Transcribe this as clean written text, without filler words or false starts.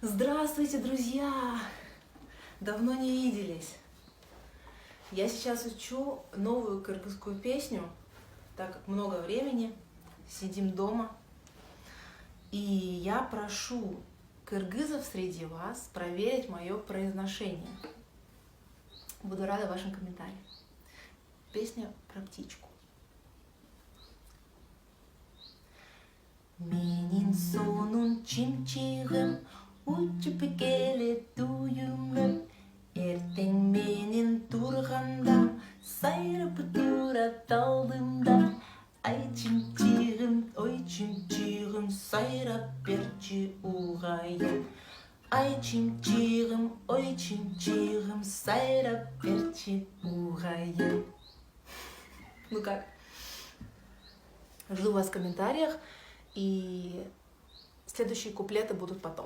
Здравствуйте, друзья! Давно не виделись. Я сейчас учу новую кыргызскую песню, так как много времени, сидим дома. И я прошу кыргызов среди вас проверить мое произношение. Буду рада вашим комментариям. Песня про птичку. Менин сонун чимчигим учуп келет уюңгүм. Эртең менен турганда сайрап турат алдымда. Ай чимчигим, ой чимчигим, сайрап берчи угайым. Ай чимчигим, ой чимчигим, сайрап берчи угайым. Ну как? Жду вас в комментариях, и следующие куплеты будут потом.